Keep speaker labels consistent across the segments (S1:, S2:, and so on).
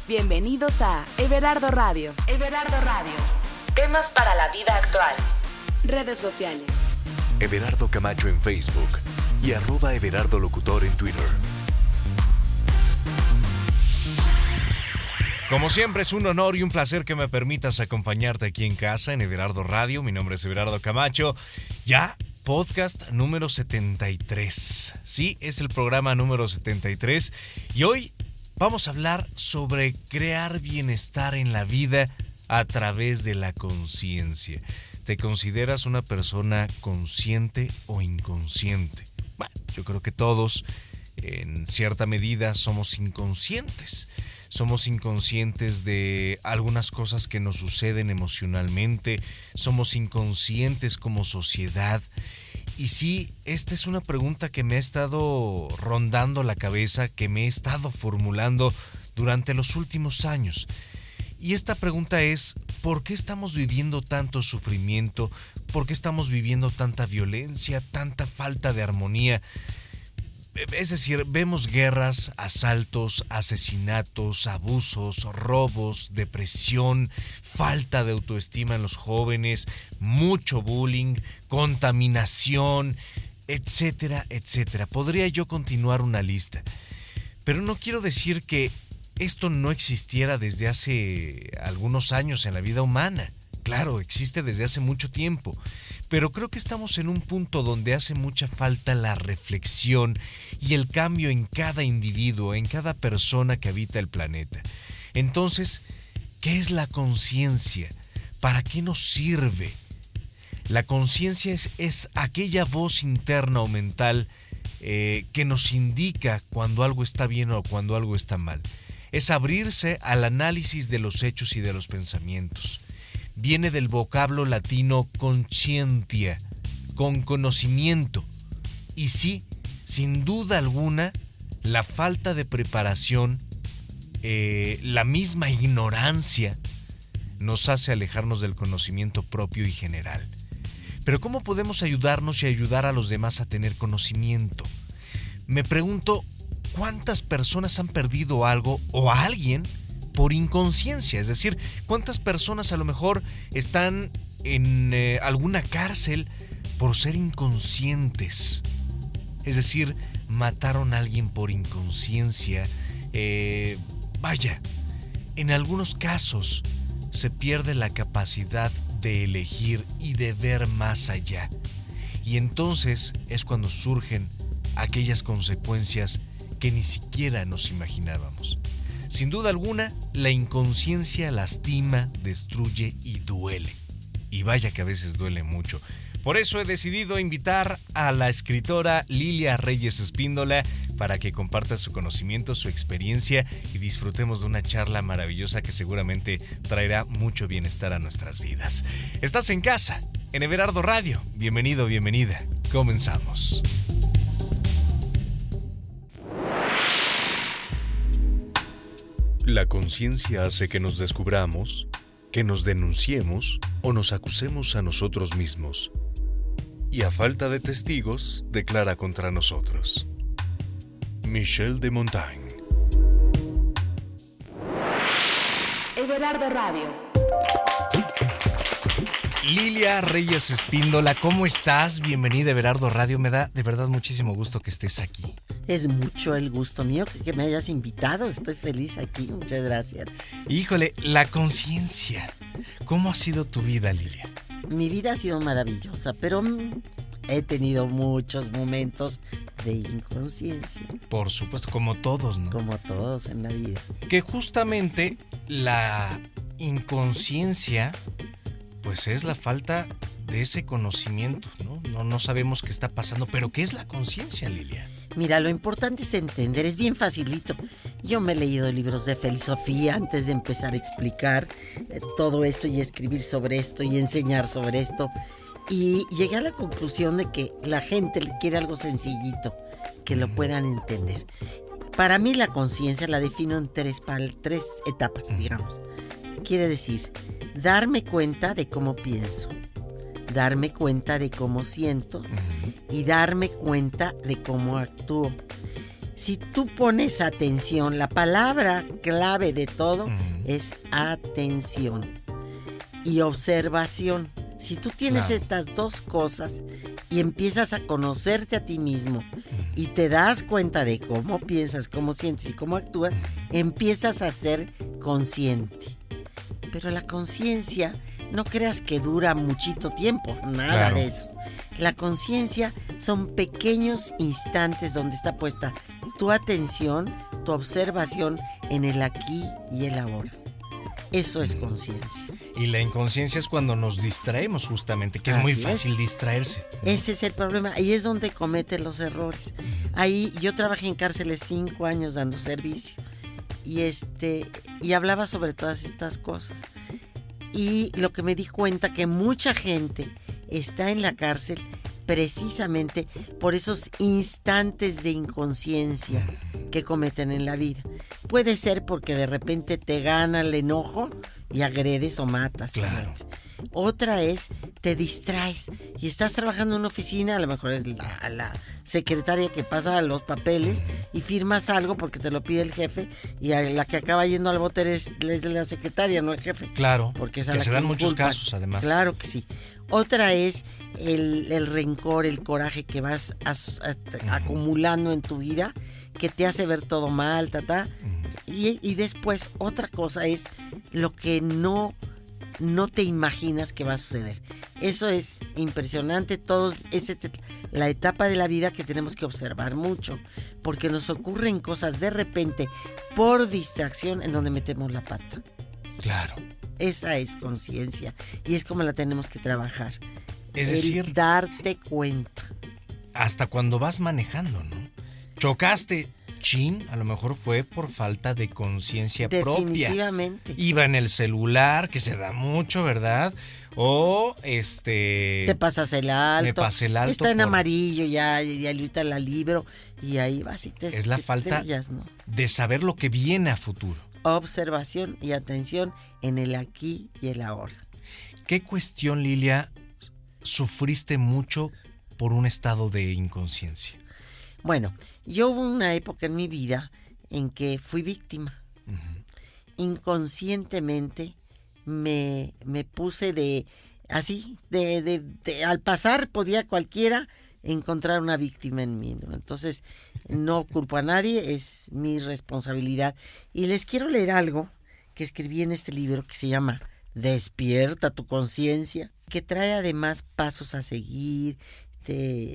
S1: Bienvenidos a Everardo Radio. Everardo Radio. Temas para la vida actual. Redes sociales.
S2: Everardo Camacho en Facebook y @Everardo Locutor en Twitter.
S3: Como siempre es un honor y un placer que me permitas acompañarte aquí en casa en Everardo Radio. Mi nombre es Everardo Camacho. Ya podcast número 73. Sí, es el programa número 73 y hoy vamos a hablar sobre crear bienestar en la vida a través de la conciencia. ¿Te consideras una persona consciente o inconsciente? Bueno, yo creo que todos en cierta medida somos inconscientes. Somos inconscientes de algunas cosas que nos suceden emocionalmente. Somos inconscientes como sociedad. Y sí, esta es una pregunta que me ha estado rondando la cabeza, que me he estado formulando durante los últimos años. Y esta pregunta es, ¿por qué estamos viviendo tanto sufrimiento? ¿Por qué estamos viviendo tanta violencia, tanta falta de armonía? Es decir, vemos guerras, asaltos, asesinatos, abusos, robos, depresión, falta de autoestima en los jóvenes, mucho bullying, contaminación, etcétera, etcétera. Podría yo continuar una lista, pero no quiero decir que esto no existiera desde hace algunos años en la vida humana. Claro, existe desde hace mucho tiempo. Pero creo que estamos en un punto donde hace mucha falta la reflexión y el cambio en cada individuo, en cada persona que habita el planeta. Entonces, ¿qué es la conciencia? ¿Para qué nos sirve? La conciencia es aquella voz interna o mental que nos indica cuando algo está bien o cuando algo está mal. Es abrirse al análisis de los hechos y de los pensamientos. Viene del vocablo latino conscientia, con conocimiento. Y sí, sin duda alguna, la falta de preparación, la misma ignorancia, nos hace alejarnos del conocimiento propio y general. Pero ¿cómo podemos ayudarnos y ayudar a los demás a tener conocimiento? Me pregunto, ¿cuántas personas han perdido algo o a alguien por inconsciencia? Es decir, ¿cuántas personas a lo mejor están en alguna cárcel por ser inconscientes? Es decir, mataron a alguien por inconsciencia. Vaya, en algunos casos se pierde la capacidad de elegir y de ver más allá. Y entonces es cuando surgen aquellas consecuencias que ni siquiera nos imaginábamos. Sin duda alguna, la inconsciencia lastima, destruye y duele. Y vaya que a veces duele mucho. Por eso he decidido invitar a la escritora Lilia Reyes Espíndola para que comparta su conocimiento, su experiencia y disfrutemos de una charla maravillosa que seguramente traerá mucho bienestar a nuestras vidas. Estás en casa, en Everardo Radio. Bienvenido, bienvenida. Comenzamos.
S2: La conciencia hace que nos descubramos, que nos denunciemos o nos acusemos a nosotros mismos. Y a falta de testigos, declara contra nosotros. Michel de Montaigne.
S1: Everardo Radio.
S3: Lilia Reyes Espíndola, ¿cómo estás? Bienvenida a Everardo Radio. Me da de verdad muchísimo gusto que estés aquí.
S4: Es mucho el gusto mío que me hayas invitado. Estoy feliz aquí. Muchas gracias.
S3: Híjole, la conciencia. ¿Cómo ha sido tu vida, Lilia?
S4: Mi vida ha sido maravillosa, pero he tenido muchos momentos de inconsciencia.
S3: Por supuesto, como todos, ¿no?
S4: Como todos en la vida.
S3: Que justamente la inconsciencia, pues es la falta de ese conocimiento, ¿no? No sabemos qué está pasando, pero ¿qué es la conciencia, Lilia?
S4: Mira, lo importante es entender, es bien facilito. Yo me he leído libros de filosofía antes de empezar a explicar todo esto y escribir sobre esto y enseñar sobre esto. Y llegué a la conclusión de que la gente quiere algo sencillito, que lo puedan entender. Para mí la conciencia la defino en tres etapas, digamos. Quiere decir, darme cuenta de cómo pienso, darme cuenta de cómo siento y darme cuenta de cómo actúo. Si tú pones atención, la palabra clave de todo es atención y observación. Si tú tienes estas dos cosas y empiezas a conocerte a ti mismo y te das cuenta de cómo piensas, cómo sientes y cómo actúas, empiezas a ser consciente. Pero la conciencia, no creas que dura muchito tiempo, nada de eso. La conciencia son pequeños instantes donde está puesta tu atención, tu observación en el aquí y el ahora. Eso es conciencia.
S3: Y la inconsciencia es cuando nos distraemos justamente, que es muy fácil distraerse, ¿no?
S4: Ese es el problema. Ahí es donde cometen los errores. Ahí yo trabajé en cárceles 5 años dando servicio. Y hablaba sobre todas estas cosas. Y lo que me di cuenta que mucha gente está en la cárcel precisamente por esos instantes de inconsciencia que cometen en la vida. Puede ser porque de repente te gana el enojo y agredes o matas.
S3: Claro.
S4: Otra es, te distraes y estás trabajando en una oficina, a lo mejor es la secretaria que pasa los papeles y firmas algo porque te lo pide el jefe y a la que acaba yendo al bote es la secretaria, no el jefe.
S3: Claro,
S4: porque es
S3: que se dan muchos casos además.
S4: Claro que sí. Otra es el rencor, el coraje que vas acumulando en tu vida, que te hace ver todo mal, y después otra cosa es lo que no te imaginas que va a suceder. Eso es impresionante. Es la etapa de la vida que tenemos que observar mucho, porque nos ocurren cosas de repente por distracción en donde metemos la pata.
S3: Claro.
S4: Esa es conciencia y es como la tenemos que trabajar.
S3: Es decir,
S4: darte cuenta.
S3: Hasta cuando vas manejando, ¿no? Chocaste, a lo mejor fue por falta de conciencia propia.
S4: Definitivamente.
S3: Iba en el celular, que se da mucho, ¿verdad? O
S4: te pasas el alto.
S3: Me pasé el alto.
S4: Está en amarillo, ya ahorita la libro y ahí vas y
S3: es la falta
S4: ¿no?
S3: de saber lo que viene a futuro.
S4: Observación y atención en el aquí y el ahora.
S3: ¿Qué cuestión, Lilia, sufriste mucho por un estado de inconsciencia?
S4: Bueno, yo hubo una época en mi vida en que fui víctima. Inconscientemente me puse al pasar podía cualquiera encontrar una víctima en mí, ¿no? Entonces no culpo a nadie, es mi responsabilidad. Y les quiero leer algo que escribí en este libro que se llama Despierta tu conciencia, que trae además pasos a seguir,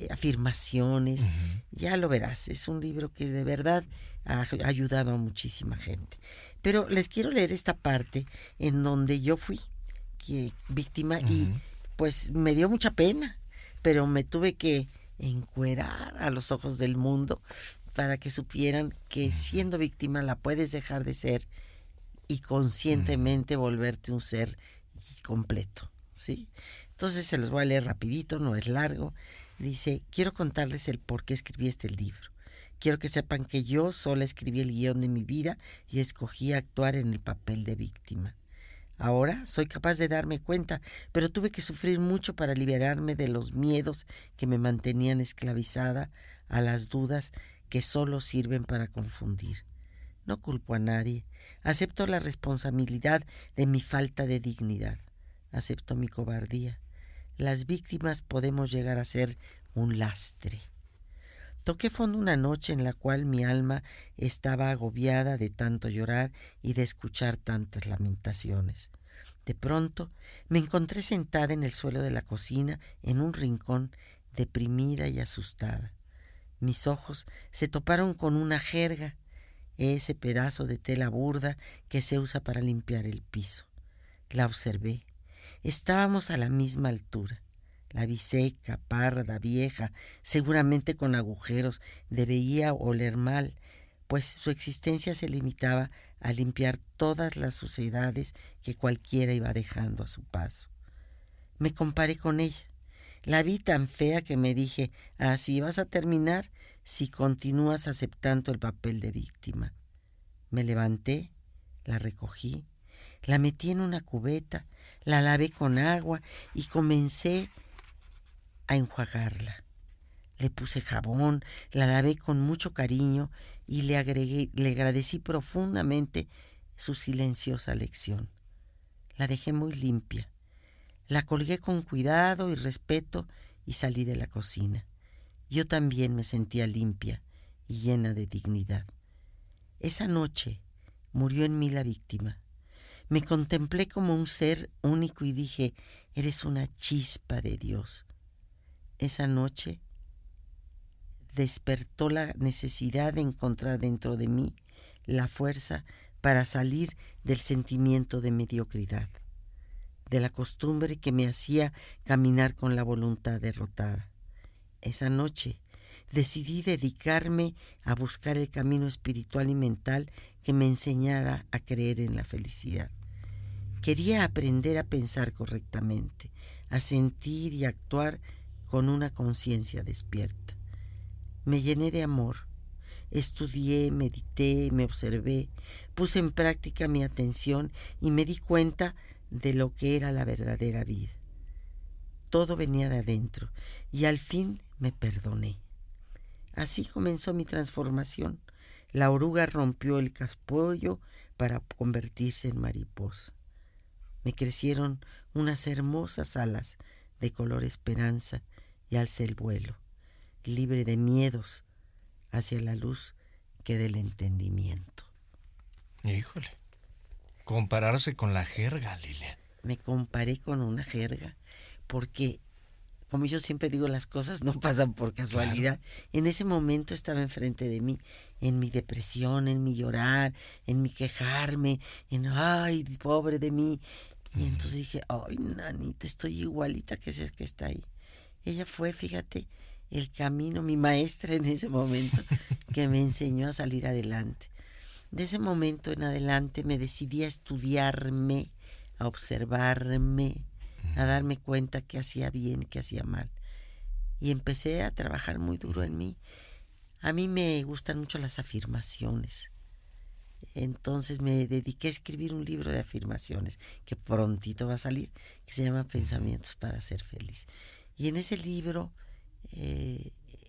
S4: afirmaciones. Ya lo verás, es un libro que de verdad ha ayudado a muchísima gente. Pero les quiero leer esta parte en donde yo fui víctima y pues me dio mucha pena, pero me tuve que encuerar a los ojos del mundo para que supieran que siendo víctima la puedes dejar de ser y conscientemente volverte un ser completo, ¿sí? Entonces se los voy a leer rapidito, no es largo. Dice, quiero contarles el por qué escribí este libro. Quiero que sepan que yo sola escribí el guión de mi vida y escogí actuar en el papel de víctima. Ahora soy capaz de darme cuenta, pero tuve que sufrir mucho para liberarme de los miedos que me mantenían esclavizada a las dudas que solo sirven para confundir. No culpo a nadie. Acepto la responsabilidad de mi falta de dignidad. Acepto mi cobardía. Las víctimas podemos llegar a ser un lastre. Toqué fondo una noche en la cual mi alma estaba agobiada de tanto llorar y de escuchar tantas lamentaciones. De pronto me encontré sentada en el suelo de la cocina, en un rincón, deprimida y asustada. Mis ojos se toparon con una jerga, ese pedazo de tela burda que se usa para limpiar el piso. La observé. Estábamos a la misma altura. La vi seca, parda, vieja, seguramente con agujeros, debía oler mal, pues su existencia se limitaba a limpiar todas las suciedades que cualquiera iba dejando a su paso. Me comparé con ella. La vi tan fea que me dije, así vas a terminar si continúas aceptando el papel de víctima. Me levanté, la recogí, la metí en una cubeta, la lavé con agua y comencé a enjuagarla. Le puse jabón, la lavé con mucho cariño y le agradecí profundamente su silenciosa lección. La dejé muy limpia. La colgué con cuidado y respeto y salí de la cocina. Yo también me sentía limpia y llena de dignidad. Esa noche murió en mí la víctima. Me contemplé como un ser único y dije, eres una chispa de Dios. Esa noche despertó la necesidad de encontrar dentro de mí la fuerza para salir del sentimiento de mediocridad, de la costumbre que me hacía caminar con la voluntad derrotada. Esa noche decidí dedicarme a buscar el camino espiritual y mental que me enseñara a creer en la felicidad. Quería aprender a pensar correctamente, a sentir y actuar con una conciencia despierta. Me llené de amor. Estudié, medité, me observé, puse en práctica mi atención y me di cuenta de lo que era la verdadera vida. Todo venía de adentro y al fin me perdoné. Así comenzó mi transformación. La oruga rompió el capullo para convertirse en mariposa. Me crecieron unas hermosas alas de color esperanza y alcé el vuelo, libre de miedos, hacia la luz que del entendimiento.
S3: Híjole, compararse con la jerga, Lilia.
S4: Me comparé con una jerga porque, como yo siempre digo, las cosas no pasan por casualidad. Claro. En ese momento estaba enfrente de mí, en mi depresión, en mi llorar, en mi quejarme, en ay, pobre de mí. Y entonces dije, ay, nanita, estoy igualita que ese que está ahí. Ella fue, fíjate, el camino, mi maestra en ese momento, que me enseñó a salir adelante. De ese momento en adelante me decidí a estudiarme, a observarme, a darme cuenta que hacía bien, que hacía mal. Y empecé a trabajar muy duro en mí. A mí me gustan mucho las afirmaciones. Entonces me dediqué a escribir un libro de afirmaciones que prontito va a salir, que se llama Pensamientos para ser feliz. Y en ese libro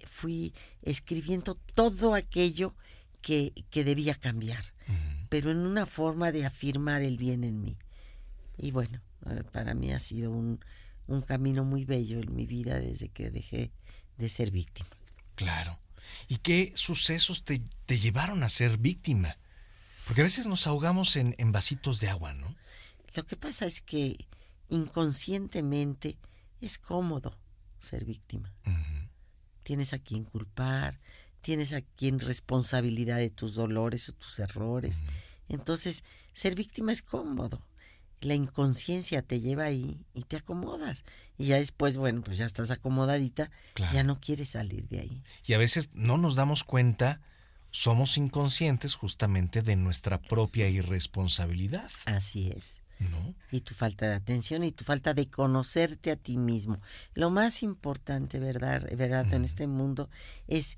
S4: fui escribiendo todo aquello que debía cambiar, pero en una forma de afirmar el bien en mí. Y bueno, para mí ha sido un camino muy bello en mi vida desde que dejé de ser víctima.
S3: Claro. ¿Y qué sucesos te llevaron a ser víctima? Porque a veces nos ahogamos en vasitos de agua, ¿no?
S4: Lo que pasa es que inconscientemente es cómodo ser víctima. Tienes a quien culpar, tienes a quien responsabilidad de tus dolores o tus errores. Entonces, ser víctima es cómodo. La inconsciencia te lleva ahí y te acomodas. Y ya después, bueno, pues ya estás acomodadita, claro. Ya no quieres salir de ahí.
S3: Y a veces no nos damos cuenta, somos inconscientes justamente de nuestra propia irresponsabilidad.
S4: Así es.
S3: ¿No?
S4: Y tu falta de atención y tu falta de conocerte a ti mismo. Lo más importante, ¿verdad? En este mundo es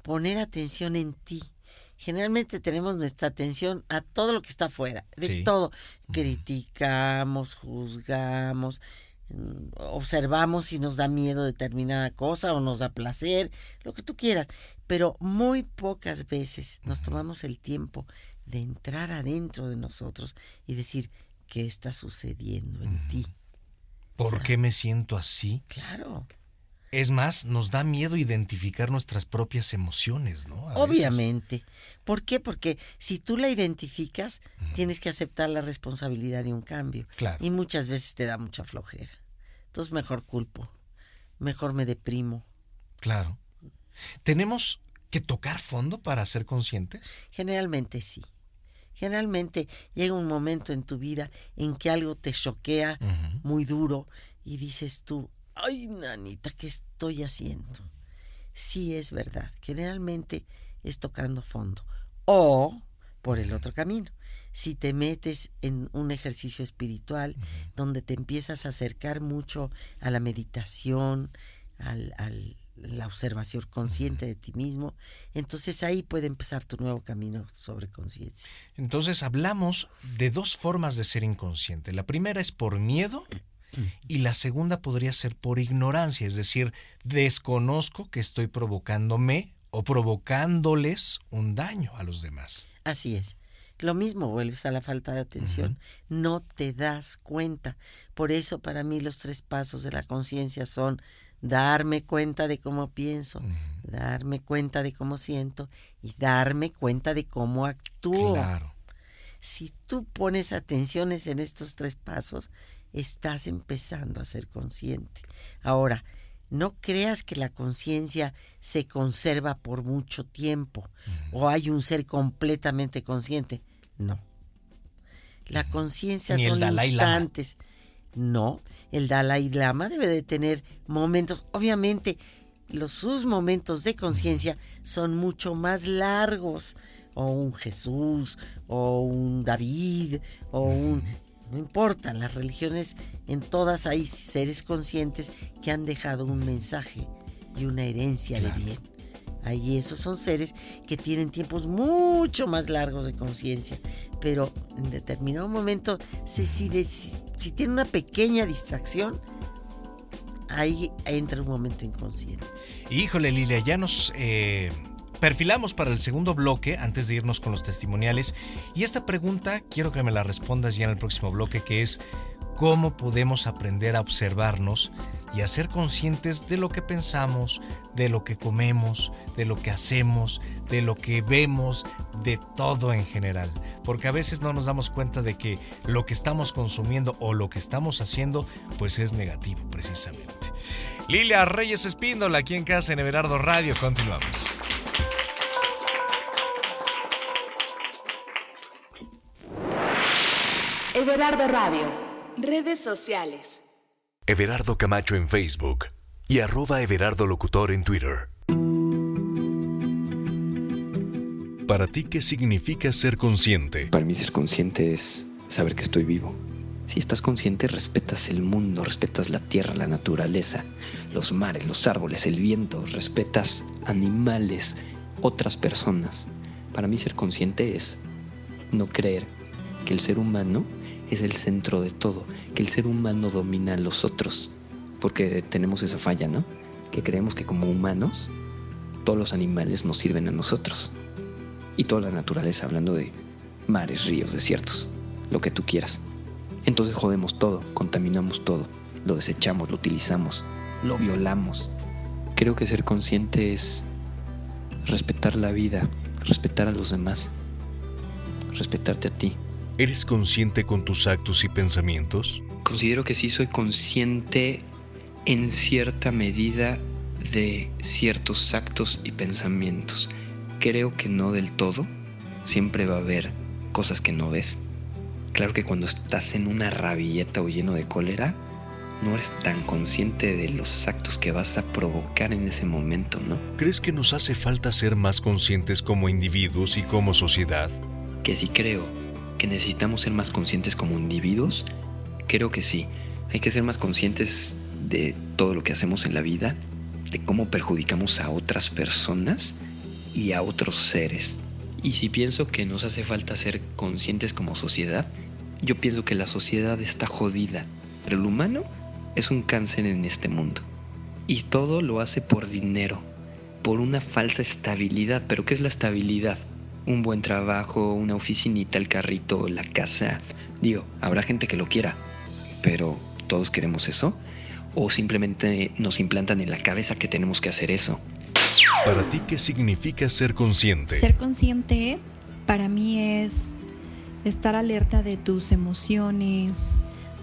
S4: poner atención en ti. Generalmente tenemos nuestra atención a todo lo que está afuera, de todo. Criticamos, juzgamos, observamos si nos da miedo determinada cosa o nos da placer, lo que tú quieras. Pero muy pocas veces nos tomamos el tiempo de entrar adentro de nosotros y decir, ¿qué está sucediendo en ti?
S3: ¿Por qué me siento así?
S4: Claro.
S3: Es más, nos da miedo identificar nuestras propias emociones, ¿no?
S4: Obviamente. ¿Por qué? Porque si tú la identificas, tienes que aceptar la responsabilidad de un cambio.
S3: Claro.
S4: Y muchas veces te da mucha flojera. Entonces mejor culpo, mejor me deprimo.
S3: Claro. ¿Tenemos que tocar fondo para ser conscientes?
S4: Generalmente sí. Generalmente llega un momento en tu vida en que algo te choquea muy duro y dices tú, ay, nanita, ¿qué estoy haciendo? Sí, es verdad. Generalmente es tocando fondo. O por el otro camino. Si te metes en un ejercicio espiritual donde te empiezas a acercar mucho a la meditación, la observación consciente de ti mismo, entonces ahí puede empezar tu nuevo camino sobre conciencia.
S3: Entonces hablamos de dos formas de ser inconsciente. La primera es por miedo y la segunda podría ser por ignorancia, es decir, desconozco que estoy provocándome o provocándoles un daño a los demás.
S4: Así es. Lo mismo, vuelves a la falta de atención. No te das cuenta. Por eso para mí los 3 pasos de la conciencia son darme cuenta de cómo pienso, darme cuenta de cómo siento y darme cuenta de cómo actúo.
S3: Claro.
S4: Si tú pones atenciones en estos 3 pasos, estás empezando a ser consciente. Ahora, no creas que la conciencia se conserva por mucho tiempo o hay un ser completamente consciente. No. La conciencia son instantes. No, el Dalai Lama debe de tener momentos, obviamente sus momentos de conciencia son mucho más largos, o un Jesús, o un David, o no importa, las religiones, en todas hay seres conscientes que han dejado un mensaje y una herencia de bien. Ahí esos son seres que tienen tiempos mucho más largos de conciencia, pero en determinado momento, si tiene una pequeña distracción, ahí entra un momento inconsciente.
S3: Híjole, Lilia, ya nos perfilamos para el segundo bloque antes de irnos con los testimoniales. Y esta pregunta quiero que me la respondas ya en el próximo bloque, que es ¿cómo podemos aprender a observarnos y a ser conscientes de lo que pensamos, de lo que comemos, de lo que hacemos, de lo que vemos, de todo en general? Porque a veces no nos damos cuenta de que lo que estamos consumiendo o lo que estamos haciendo pues es negativo precisamente. Lilia Reyes Espíndola, aquí en casa en Everardo Radio. Continuamos.
S1: Everardo Radio. Redes sociales.
S2: Everardo Camacho en Facebook y @Everardo Locutor en Twitter. ¿Para ti qué significa ser consciente?
S5: Para mí ser consciente es saber que estoy vivo. Si estás consciente, respetas el mundo, respetas la tierra, la naturaleza, los mares, los árboles, el viento, respetas animales, otras personas. Para mí ser consciente es no creer que el ser humano es el centro de todo, que el ser humano domina a los otros, porque tenemos esa falla, ¿no? Que creemos que como humanos todos los animales nos sirven a nosotros y toda la naturaleza, hablando de mares, ríos, desiertos, lo que tú quieras. Entonces jodemos todo, contaminamos todo, lo desechamos, lo utilizamos, lo violamos. Creo que ser consciente es respetar la vida, respetar a los demás, respetarte a ti.
S2: ¿Eres consciente con tus actos y pensamientos?
S5: Considero que sí soy consciente en cierta medida de ciertos actos y pensamientos. Creo que no del todo. Siempre va a haber cosas que no ves. Claro que cuando estás en una rabieta o lleno de cólera, no eres tan consciente de los actos que vas a provocar en ese momento, ¿no?
S2: ¿Crees que nos hace falta ser más conscientes como individuos y como sociedad?
S5: Que sí creo que necesitamos ser más conscientes como individuos. Creo que sí. Hay que ser más conscientes de todo lo que hacemos en la vida, de cómo perjudicamos a otras personas y a otros seres. Y si pienso que nos hace falta ser conscientes como sociedad, yo pienso que la sociedad está jodida, pero el humano es un cáncer en este mundo. Y todo lo hace por dinero, por una falsa estabilidad. ¿Pero qué es la estabilidad? Un buen trabajo, una oficinita, el carrito, la casa. Digo, habrá gente que lo quiera, pero ¿todos queremos eso? ¿O simplemente nos implantan en la cabeza que tenemos que hacer eso?
S2: ¿Para ti qué significa ser consciente?
S6: Ser consciente para mí es estar alerta de tus emociones,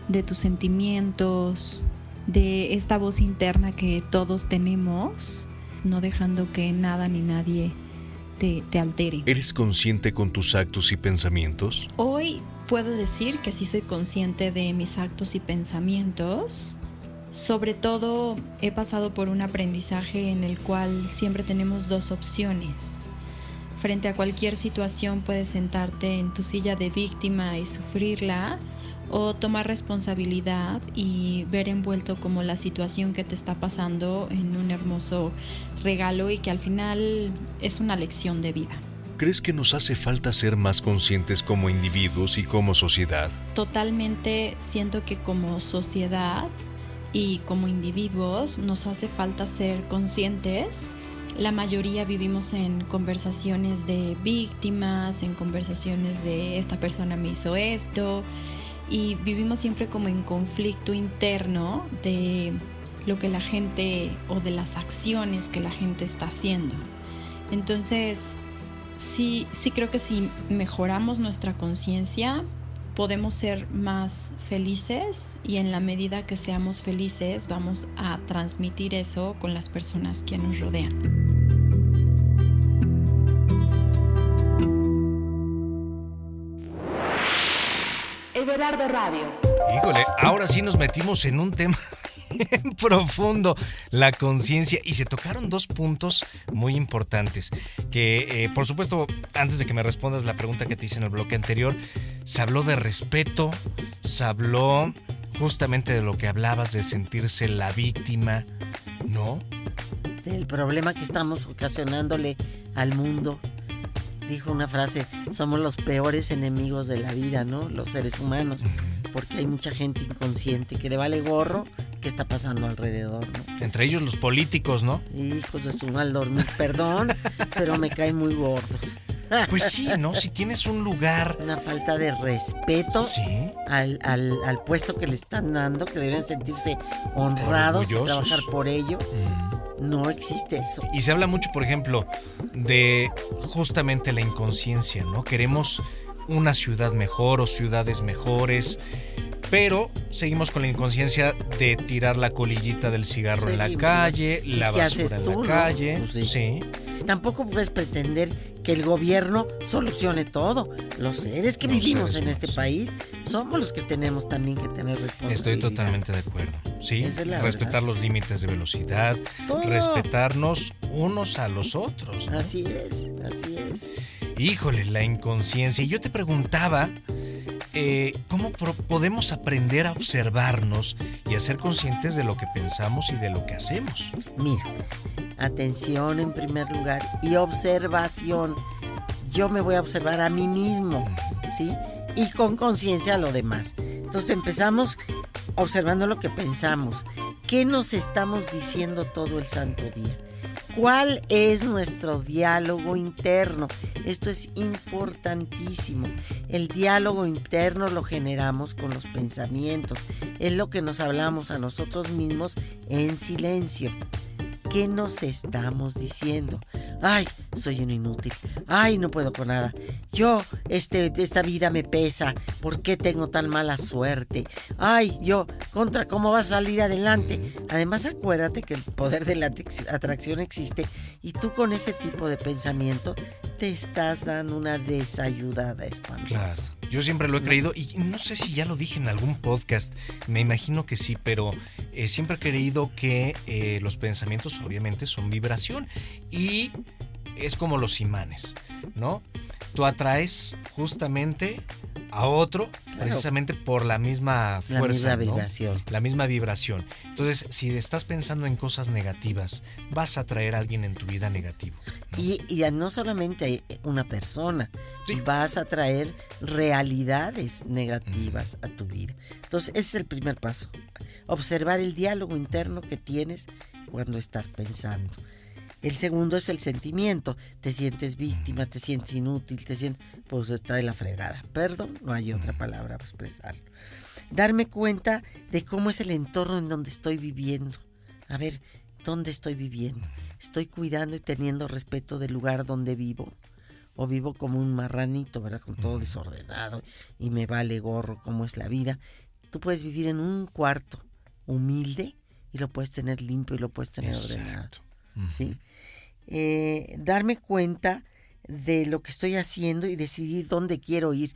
S6: de tus sentimientos, de esta voz interna que todos tenemos, no dejando que nada ni nadie te altere.
S2: ¿Eres consciente con tus actos y pensamientos?
S6: Hoy puedo decir que sí soy consciente de mis actos y pensamientos. Sobre todo he pasado por un aprendizaje en el cual siempre tenemos 2 opciones. Frente a cualquier situación puedes sentarte en tu silla de víctima y sufrirla, o tomar responsabilidad y ver envuelto como la situación que te está pasando en un hermoso regalo y que al final es una lección de vida.
S2: ¿Crees que nos hace falta ser más conscientes como individuos y como sociedad?
S6: Totalmente siento que como sociedad y como individuos nos hace falta ser conscientes. La mayoría vivimos en conversaciones de víctimas, en conversaciones de esta persona me hizo esto, y vivimos siempre como en conflicto interno de lo que la gente o de las acciones que la gente está haciendo. Entonces, sí creo que si mejoramos nuestra conciencia, podemos ser más felices, y en la medida que seamos felices vamos a transmitir eso con las personas que nos rodean.
S1: Everardo Radio.
S3: Híjole, ahora sí nos metimos en un tema bien profundo, la conciencia, y se tocaron 2 puntos muy importantes que, por supuesto, antes de que me respondas la pregunta que te hice en el bloque anterior, se habló de respeto, se habló justamente de lo que hablabas, de sentirse la víctima, ¿no?
S4: Del problema que estamos ocasionándole al mundo. Dijo una frase, somos los peores enemigos de la vida, ¿no? Los seres humanos, porque hay mucha gente inconsciente que le vale gorro qué está pasando alrededor, ¿no?
S3: Entre ellos los políticos, ¿no?
S4: Hijos de su mal dormir, perdón, pero me caen muy gordos.
S3: Pues sí, ¿no? Si tienes un lugar...
S4: Una falta de respeto,
S3: ¿sí?,
S4: al puesto que le están dando, que deberían sentirse honrados y
S3: orgullosos.
S4: trabajar por ello. No existe eso.
S3: Y se habla mucho, por ejemplo, de justamente la inconsciencia, ¿no? Queremos una ciudad mejor o ciudades mejores, pero seguimos con la inconsciencia de tirar la colillita del cigarro en la calle,
S4: ¿Y
S3: la
S4: qué haces
S3: basura en
S4: tú,
S3: la
S4: no?
S3: calle.
S4: Pues
S3: sí.
S4: Tampoco puedes pretender que el gobierno solucione todo. Los seres que
S3: Los
S4: vivimos
S3: seres
S4: en este
S3: humanos.
S4: país somos los que tenemos también que tener responsabilidad.
S3: Estoy totalmente de acuerdo. Sí,
S4: Esa es la
S3: respetar
S4: verdad.
S3: los límites de velocidad,
S4: Todo.
S3: respetarnos unos a los otros, ¿no?
S4: Así es, así es.
S3: Híjole, la inconsciencia. Y yo te preguntaba, ¿cómo podemos aprender a observarnos y a ser conscientes de lo que pensamos y de lo que hacemos?
S4: Mira, atención en primer lugar y observación. Yo me voy a observar a mí mismo, ¿sí? Y con conciencia a lo demás. Entonces empezamos observando lo que pensamos. ¿Qué nos estamos diciendo todo el santo día? ¿Cuál es nuestro diálogo interno? Esto es importantísimo. El diálogo interno lo generamos con los pensamientos. Es lo que nos hablamos a nosotros mismos en silencio. ¿Qué nos estamos diciendo? Ay, soy un inútil. Ay, no puedo con nada. Yo, esta vida me pesa. ¿Por qué tengo tan mala suerte? Ay, ¿cómo vas a salir adelante? Además, acuérdate que el poder de la atracción existe y tú con ese tipo de pensamiento te estás dando una desayudada espantosa.
S3: Claro, yo siempre lo he creído y no sé si ya lo dije en algún podcast, me imagino que sí, pero siempre he creído que los pensamientos obviamente son vibración y es como los imanes, ¿no? Tú atraes justamente a otro,
S4: Claro.
S3: Precisamente por la misma fuerza,
S4: La misma
S3: ¿no?
S4: vibración.
S3: La misma vibración. Entonces, si estás pensando en cosas negativas, vas a atraer a alguien en tu vida negativo, ¿no?
S4: Y no solamente una persona,
S3: Sí.
S4: vas a traer realidades negativas a tu vida. Entonces, ese es el primer paso. Observar el diálogo interno que tienes cuando estás pensando. El segundo es el sentimiento. Te sientes víctima, te sientes inútil, pues está de la fregada. Perdón, no hay otra palabra para expresarlo. Darme cuenta de cómo es el entorno en donde estoy viviendo. A ver, ¿dónde estoy viviendo? ¿Estoy cuidando y teniendo respeto del lugar donde vivo? ¿O vivo como un marranito, ¿verdad? Con todo desordenado y me vale gorro cómo es la vida? Tú puedes vivir en un cuarto humilde y lo puedes tener limpio y lo puedes tener ordenado. ¿Sí? Darme cuenta de lo que estoy haciendo y decidir dónde quiero ir.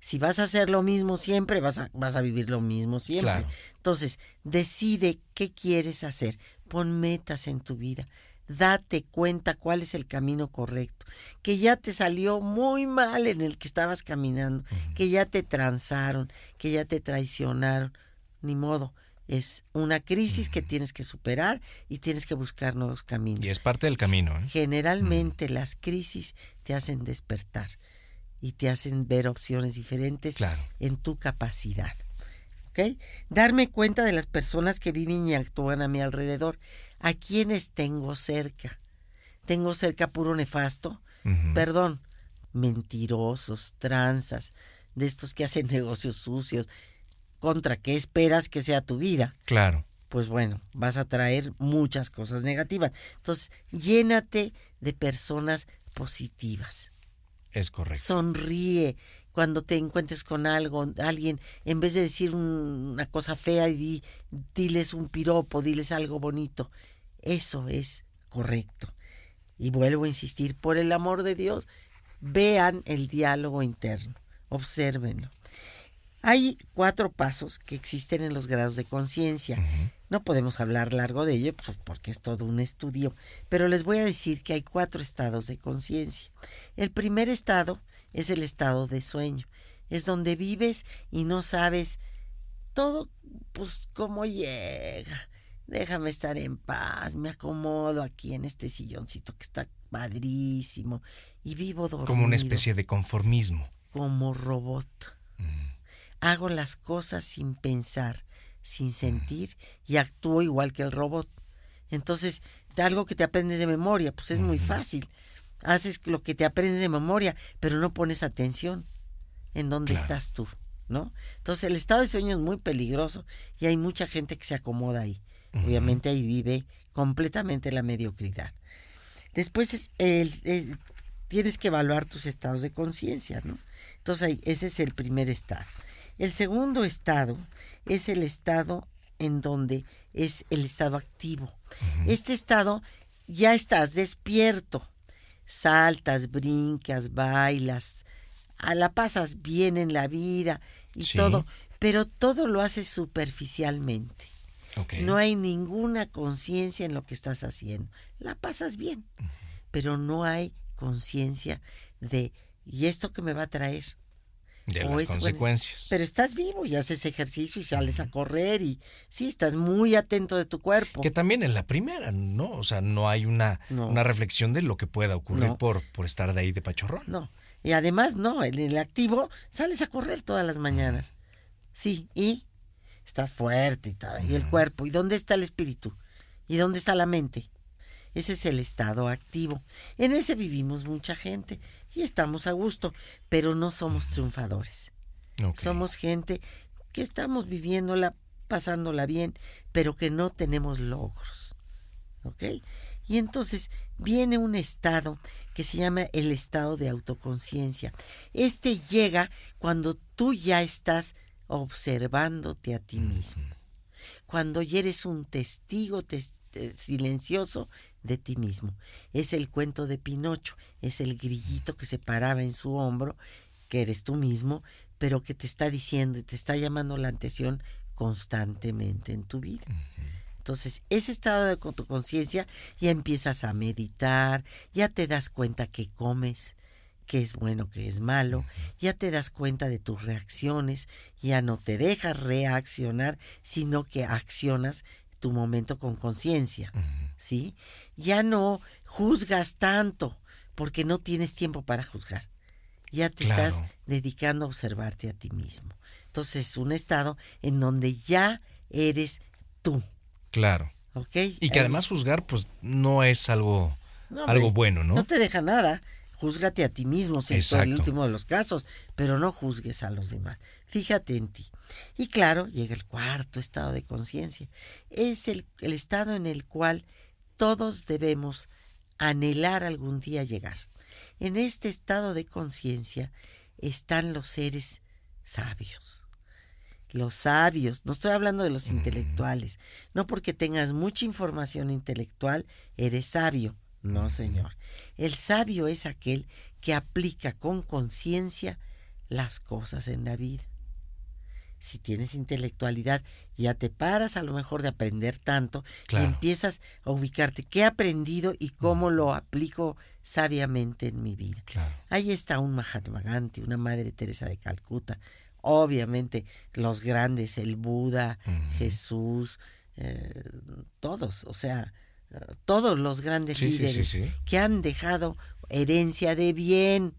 S4: Si vas a hacer lo mismo siempre, vas a vivir lo mismo siempre.
S3: Claro.
S4: Entonces, decide qué quieres hacer. Pon metas en tu vida. Date cuenta cuál es el camino correcto. Que ya te salió muy mal en el que estabas caminando. Que ya te transaron, que ya te traicionaron. Ni modo. Es una crisis que tienes que superar y tienes que buscar nuevos caminos.
S3: Y es parte del camino, ¿eh?
S4: Generalmente las crisis te hacen despertar y te hacen ver opciones diferentes en tu capacidad. ¿Ok? Darme cuenta de las personas que viven y actúan a mi alrededor. ¿A quiénes tengo cerca? ¿Tengo cerca puro nefasto? Perdón, mentirosos, tranzas, de estos que hacen negocios sucios. ¿Contra qué esperas que sea tu vida?
S3: Claro.
S4: Pues bueno, vas a traer muchas cosas negativas. Entonces, llénate de personas positivas.
S3: Es correcto.
S4: Sonríe cuando te encuentres con alguien, en vez de decir una cosa fea y diles un piropo, diles algo bonito. Eso es correcto. Y vuelvo a insistir, por el amor de Dios, vean el diálogo interno, obsérvenlo. Hay 4 pasos que existen en los grados de conciencia. No podemos hablar largo de ello porque es todo un estudio, pero les voy a decir que hay 4 estados de conciencia. El primer estado es el estado de sueño. Es donde vives y no sabes todo, pues cómo llega. Déjame estar en paz, me acomodo aquí en este silloncito que está padrísimo y vivo dormido.
S3: Como una especie de conformismo.
S4: Como robot. Hago las cosas sin pensar, sin sentir y actúo igual que el robot. Entonces, algo que te aprendes de memoria, pues es muy fácil. Haces lo que te aprendes de memoria, pero no pones atención en dónde estás tú, ¿no? Entonces, el estado de sueño es muy peligroso y hay mucha gente que se acomoda ahí. Obviamente ahí vive completamente la mediocridad. Después tienes que evaluar tus estados de conciencia, ¿no? Entonces, ese es el primer estado. El segundo estado es el estado en donde es el estado activo. Este estado ya estás despierto. Saltas, brincas, bailas, la pasas bien en la vida y todo, pero todo lo haces superficialmente. No hay ninguna conciencia en lo que estás haciendo. La pasas bien, pero no hay conciencia de ¿y esto qué me va a traer?
S3: De las consecuencias.
S4: Pero estás vivo y haces ejercicio y sales a correr y sí, estás muy atento de tu cuerpo.
S3: Que también en la primera, ¿no? O sea, no hay una reflexión de lo que pueda ocurrir por estar de ahí de pachorrón.
S4: No, y además no, en el activo sales a correr todas las mañanas. Sí, y estás fuerte y todo, y el cuerpo. ¿Y dónde está el espíritu? ¿Y dónde está la mente? Ese es el estado activo. En ese vivimos mucha gente y estamos a gusto, pero no somos triunfadores. Somos gente que estamos viviéndola, pasándola bien, pero que no tenemos logros. ¿Ok? Y entonces viene un estado que se llama el estado de autoconciencia. Este llega cuando tú ya estás observándote a ti mismo. Cuando ya eres un testigo silencioso de ti mismo. Es el cuento de Pinocho, es el grillito que se paraba en su hombro, que eres tú mismo, pero que te está diciendo y te está llamando la atención constantemente en tu vida. Entonces, ese estado de autoconciencia ya empiezas a meditar, ya te das cuenta que comes, qué es bueno, qué es malo, ya te das cuenta de tus reacciones, ya no te dejas reaccionar, sino que accionas tu momento con conciencia, ¿sí? Ya no juzgas tanto, porque no tienes tiempo para juzgar. Ya te estás dedicando a observarte a ti mismo. Entonces, es un estado en donde ya eres tú.
S3: Claro.
S4: ¿Ok?
S3: Y que además juzgar, pues, no es algo bueno, ¿no?
S4: No te deja nada. Júzgate a ti mismo, si es el último de los casos, pero no juzgues a los demás. Fíjate en ti. Y claro, llega el cuarto estado de conciencia. Es el estado en el cual todos debemos anhelar algún día llegar. En este estado de conciencia están los seres sabios. Los sabios, no estoy hablando de los intelectuales. No porque tengas mucha información intelectual, eres sabio. No, señor. El sabio es aquel que aplica con conciencia las cosas en la vida. Si tienes intelectualidad, ya te paras a lo mejor de aprender tanto y empiezas a ubicarte qué he aprendido y cómo lo aplico sabiamente en mi vida. Ahí está un Mahatma Gandhi, una Madre Teresa de Calcuta, obviamente los grandes, el Buda,
S3: Ujú.
S4: Jesús, todos, o sea, todos los grandes
S3: Sí, sí,
S4: líderes
S3: sí, sí.
S4: que han dejado herencia de bien.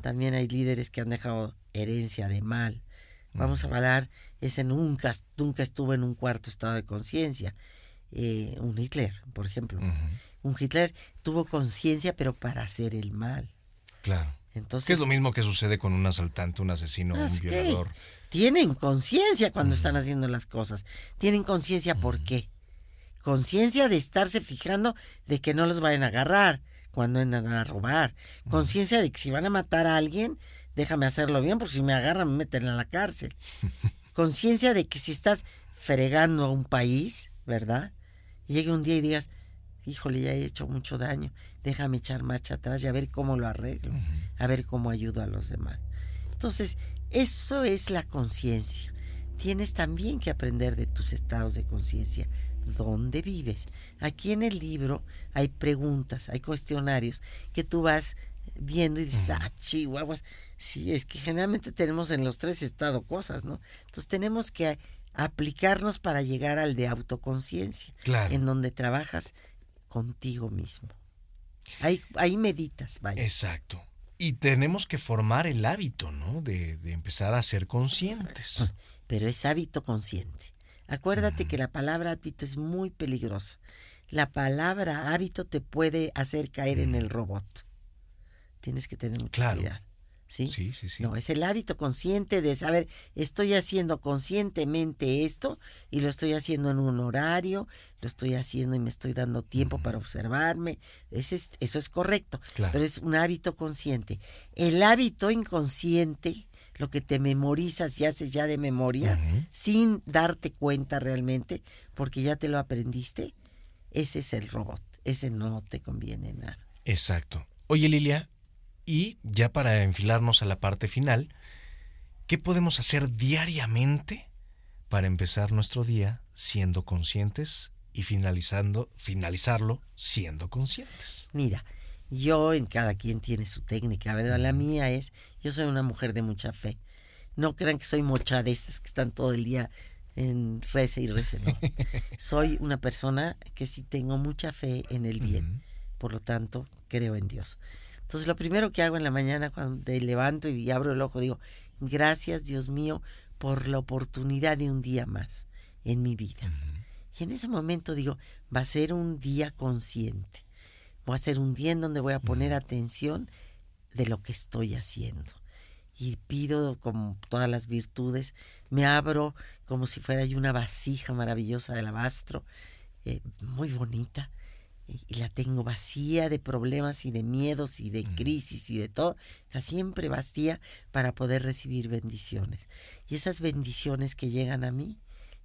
S4: También hay líderes que han dejado herencia de mal. Vamos a hablar, ese nunca estuvo en un cuarto estado de conciencia. Un Hitler, por ejemplo.
S3: Ujú.
S4: Un Hitler tuvo conciencia, pero para hacer el mal.
S3: Claro.
S4: Entonces,
S3: Que es lo mismo que sucede con un asaltante, un asesino, un
S4: es que
S3: violador.
S4: tienen conciencia cuando están haciendo las cosas. Tienen conciencia, ¿por qué? Conciencia de estarse fijando de que no los vayan a agarrar cuando entran a robar. Conciencia de que si van a matar a alguien, déjame hacerlo bien, porque si me agarran me meten a la cárcel. Conciencia de que si estás fregando a un país, ¿verdad? Llegue un día y digas, híjole, ya he hecho mucho daño, déjame echar marcha atrás y a ver cómo lo arreglo, a ver cómo ayudo a los demás. Entonces, eso es la conciencia. Tienes también que aprender de tus estados de conciencia. ¿Dónde vives? Aquí en el libro hay preguntas, hay cuestionarios que tú vas viendo y dices, chihuahuas. Sí, es que generalmente tenemos en los 3 estados cosas, ¿no? Entonces tenemos que aplicarnos para llegar al de autoconciencia,
S3: Claro.
S4: en donde trabajas contigo mismo. Ahí meditas, vaya.
S3: Exacto. Y tenemos que formar el hábito, ¿no? De empezar a ser conscientes.
S4: Pero es hábito consciente. Acuérdate que la palabra hábito es muy peligrosa. La palabra hábito te puede hacer caer en el robot. Tienes que tener mucho
S3: Claro.
S4: cuidado. ¿Sí?
S3: Sí, sí, sí.
S4: No, es el hábito consciente de saber, estoy haciendo conscientemente esto y lo estoy haciendo en un horario, lo estoy haciendo y me estoy dando tiempo para observarme. Eso es correcto,
S3: Claro.
S4: pero es un hábito consciente. El hábito inconsciente, lo que te memorizas y haces ya de memoria, sin darte cuenta realmente, porque ya te lo aprendiste, ese es el robot. Ese no te conviene nada.
S3: Exacto. Oye, Lilia, y ya para enfilarnos a la parte final, ¿qué podemos hacer diariamente para empezar nuestro día siendo conscientes y finalizarlo siendo conscientes?
S4: Mira, en cada quien tiene su técnica, ¿verdad? La mía es, yo soy una mujer de mucha fe. No crean que soy mocha de estas que están todo el día en reza y reza, no. Soy una persona que sí tengo mucha fe en el bien, por lo tanto, creo en Dios. Entonces, lo primero que hago en la mañana cuando te levanto y abro el ojo, digo, gracias Dios mío por la oportunidad de un día más en mi vida. Y en ese momento digo, va a ser un día consciente. Va a ser un día en donde voy a poner atención de lo que estoy haciendo. Y pido, como todas las virtudes, me abro como si fuera yo una vasija maravillosa de alabastro, muy bonita, y la tengo vacía de problemas y de miedos y de crisis y de todo. Está siempre vacía para poder recibir bendiciones. Y esas bendiciones que llegan a mí,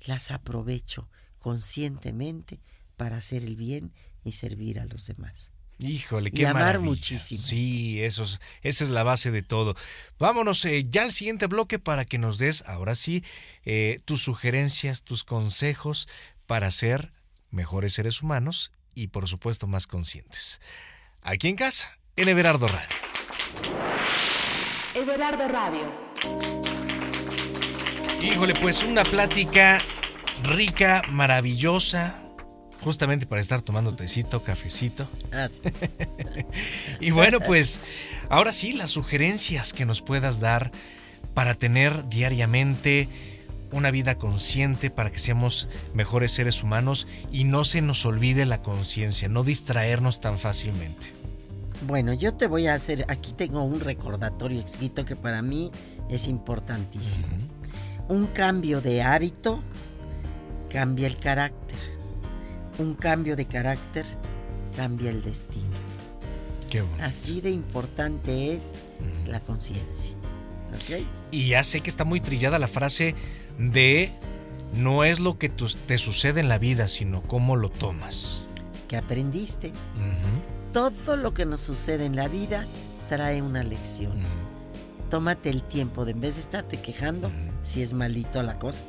S4: las aprovecho conscientemente para hacer el bien y servir a los demás.
S3: Híjole,
S4: Y
S3: qué
S4: amar
S3: maravilla.
S4: muchísimo.
S3: Sí, esa es la base de todo. Vámonos ya al siguiente bloque para que nos des, ahora sí, tus sugerencias, tus consejos para ser mejores seres humanos y, por supuesto, más conscientes. Aquí en casa, en Everardo Radio.
S1: Everardo Radio.
S3: Híjole, pues una plática rica, maravillosa, justamente para estar tomando tecito, cafecito.
S4: Sí.
S3: Y bueno, pues ahora sí, las sugerencias que nos puedas dar para tener diariamente una vida consciente, para que seamos mejores seres humanos y no se nos olvide la conciencia, no distraernos tan fácilmente.
S4: Bueno, yo te voy a hacer, aquí tengo un recordatorio escrito que para mí es importantísimo. Un cambio de hábito cambia el carácter. Un cambio de carácter cambia el destino.
S3: Qué bonito.
S4: Así de importante es la conciencia. ¿Ok?
S3: Y ya sé que está muy trillada la frase de no es lo que te sucede en la vida, sino cómo lo tomas.
S4: ¿Qué aprendiste? Todo lo que nos sucede en la vida trae una lección. Tómate el tiempo de, en vez de estarte quejando, si es malito la cosa,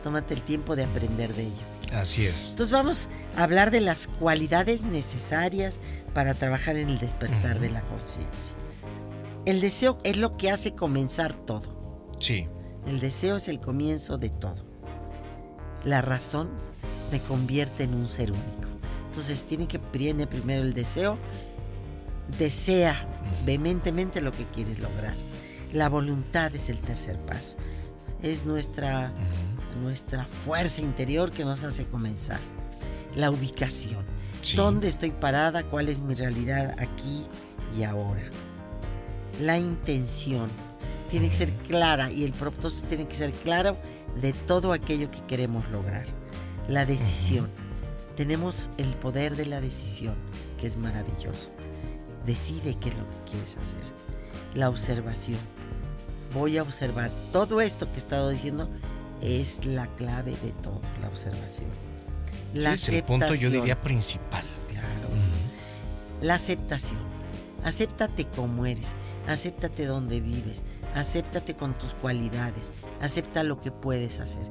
S4: tómate el tiempo de aprender de ello.
S3: Así es.
S4: Entonces vamos a hablar de las cualidades necesarias para trabajar en el despertar de la conciencia. El deseo es lo que hace comenzar todo.
S3: Sí.
S4: El deseo es el comienzo de todo. La razón me convierte en un ser único. Entonces viene primero el deseo. Desea vehementemente lo que quieres lograr. La voluntad es el tercer paso. Es nuestra fuerza interior que nos hace comenzar. La ubicación. Sí. ¿Dónde estoy parada? ¿Cuál es mi realidad aquí y ahora? La intención tiene que ser clara y el propósito tiene que ser claro de todo aquello que queremos lograr. La decisión. Tenemos el poder de la decisión, que es maravilloso. Decide qué es lo que quieres hacer. La observación. Voy a observar. Todo esto que he estado diciendo es la clave de todo, la observación. La
S3: aceptación. Es el punto, yo diría, principal.
S4: Claro. La aceptación. Acéptate como eres. Acéptate donde vives. Acéptate con tus cualidades. Acepta lo que puedes hacer.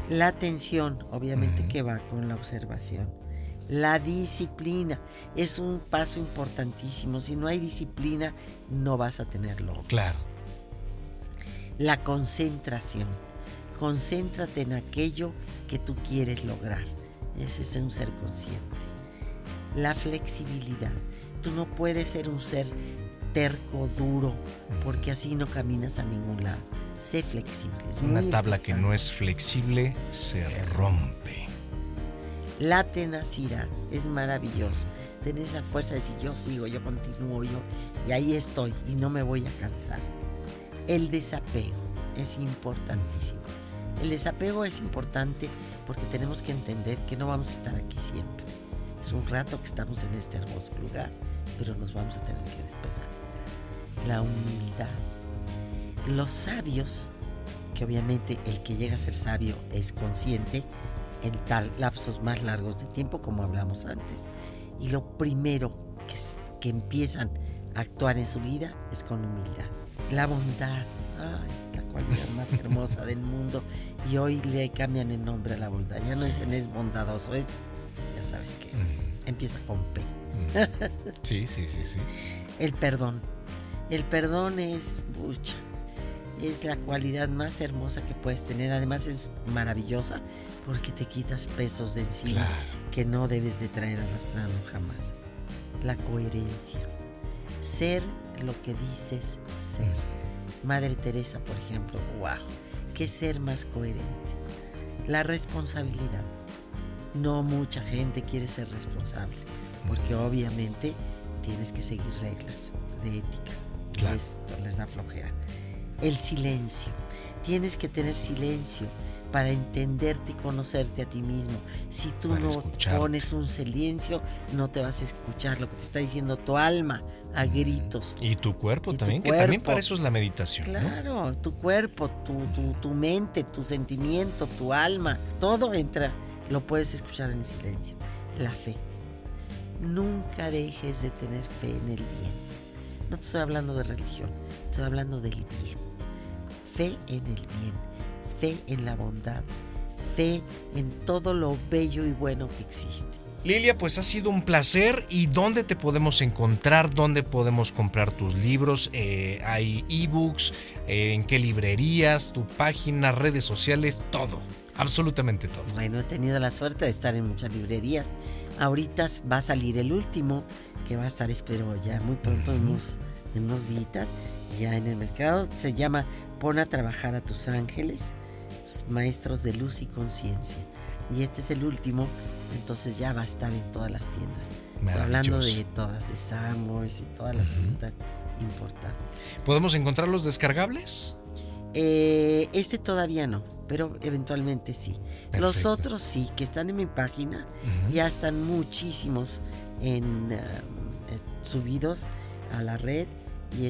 S4: La atención, obviamente, que va con la observación. La disciplina es un paso importantísimo. Si no hay disciplina, no vas a tener logros.
S3: Claro.
S4: La concentración. Concéntrate en aquello que tú quieres lograr. Ese es un ser consciente. La flexibilidad. Tú no puedes ser un ser terco, duro, porque así no caminas a ningún lado. Sé flexible. Es
S3: una
S4: muy
S3: tabla
S4: importante.
S3: Que no es flexible se rompe.
S4: La tenacidad es maravilloso. Tener esa fuerza de decir yo sigo, yo continúo, y ahí estoy y no me voy a cansar. El desapego es importantísimo. El desapego es importante porque tenemos que entender que no vamos a estar aquí siempre. Es un rato que estamos en este hermoso lugar, pero nos vamos a tener que despegar. La humildad. Los sabios, que obviamente el que llega a ser sabio es consciente en tal lapsos más largos de tiempo, como hablamos antes. Y lo primero que empiezan a actuar en su vida es con humildad. La bondad. Ay, la cualidad más hermosa del mundo. Y hoy le cambian el nombre a la bondad. Ya no es bondadoso, es, ya sabes qué, empieza con P.
S3: Sí.
S4: El perdón. El perdón es la cualidad más hermosa que puedes tener. Además es maravillosa porque te quitas pesos de encima, claro, que no debes de traer arrastrando jamás. La coherencia. Ser lo que dices ser. Madre Teresa, por ejemplo, wow, qué ser más coherente. La responsabilidad. No mucha gente quiere ser responsable, porque obviamente tienes que seguir reglas de ética. Claro. Les da flojera. El silencio. Tienes que tener silencio para entenderte y conocerte a ti mismo. Si tú para no escucharte. Pones un silencio, no te vas a escuchar lo que te está diciendo tu alma a gritos.
S3: Y tu cuerpo también, que también para eso es la meditación.
S4: Claro,
S3: ¿no?
S4: Tu cuerpo, tu mente, tu sentimiento, tu alma, todo entra, lo puedes escuchar en el silencio. La fe. Nunca dejes de tener fe en el bien. No te estoy hablando de religión, estoy hablando del bien. Fe en el bien, fe en la bondad, fe en todo lo bello y bueno que existe.
S3: Lilia, pues ha sido un placer. ¿Y dónde te podemos encontrar? ¿Dónde podemos comprar tus libros? ¿Hay ebooks? ¿En qué librerías? ¿Tu página? ¿Redes sociales? Todo, absolutamente todo.
S4: Bueno, he tenido la suerte de estar en muchas librerías. Ahorita va a salir el último, que va a estar, espero, ya muy pronto, en unos días, ya en el mercado. Se llama Pon a trabajar a tus ángeles, maestros de luz y conciencia. Y este es el último, entonces ya va a estar en todas las tiendas. Hablando de todas, de Samworth y todas las tiendas importantes.
S3: ¿Podemos encontrar los descargables?
S4: Este todavía no, pero eventualmente sí. Perfecto. Los otros sí, que están en mi página, ya están muchísimos subidos a la red y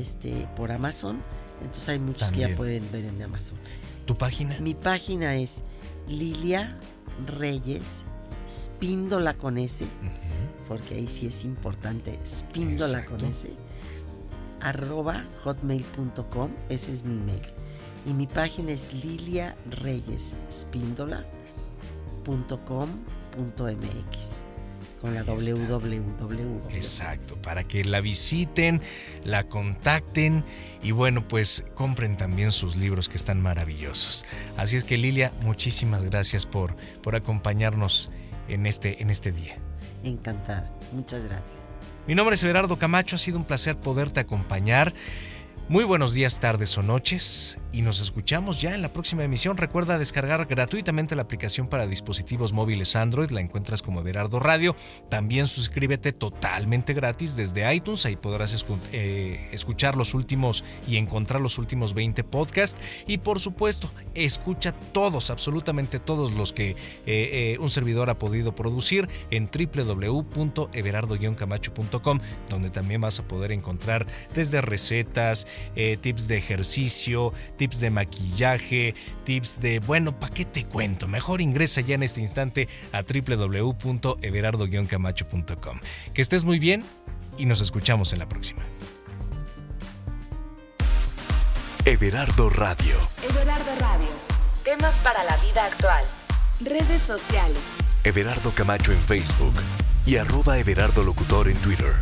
S4: por Amazon. Entonces hay muchos también que ya pueden ver en Amazon.
S3: ¿Tu página?
S4: Mi página es Lilia Reyes, Spíndola con S, porque ahí sí es importante, Spíndola con S, @hotmail.com, ese es mi mail. Y mi página es liliareyespindola.com.mx, Con la www.
S3: Exacto, para que la visiten, la contacten y bueno, pues compren también sus libros que están maravillosos. Así es que Lilia, muchísimas gracias por acompañarnos en este día.
S4: Encantada, muchas gracias.
S3: Mi nombre es Everardo Camacho, ha sido un placer poderte acompañar. Muy buenos días, tardes o noches y nos escuchamos ya en la próxima emisión. Recuerda descargar gratuitamente la aplicación para dispositivos móviles Android, la encuentras como Everardo Radio. También suscríbete totalmente gratis desde iTunes, ahí podrás escuchar los últimos y encontrar los últimos 20 podcasts. Y por supuesto, escucha todos, absolutamente todos los que un servidor ha podido producir en www.everardo-camacho.com, donde también vas a poder encontrar desde recetas, tips de ejercicio, tips de maquillaje, tips de, bueno, ¿para qué te cuento? Mejor ingresa ya en este instante a www.everardo-camacho.com. Que estés muy bien y nos escuchamos en la próxima.
S2: Everardo Radio.
S1: Everardo Radio. Temas para la vida actual. Redes sociales.
S2: Everardo Camacho en Facebook y @Everardo Locutor en Twitter.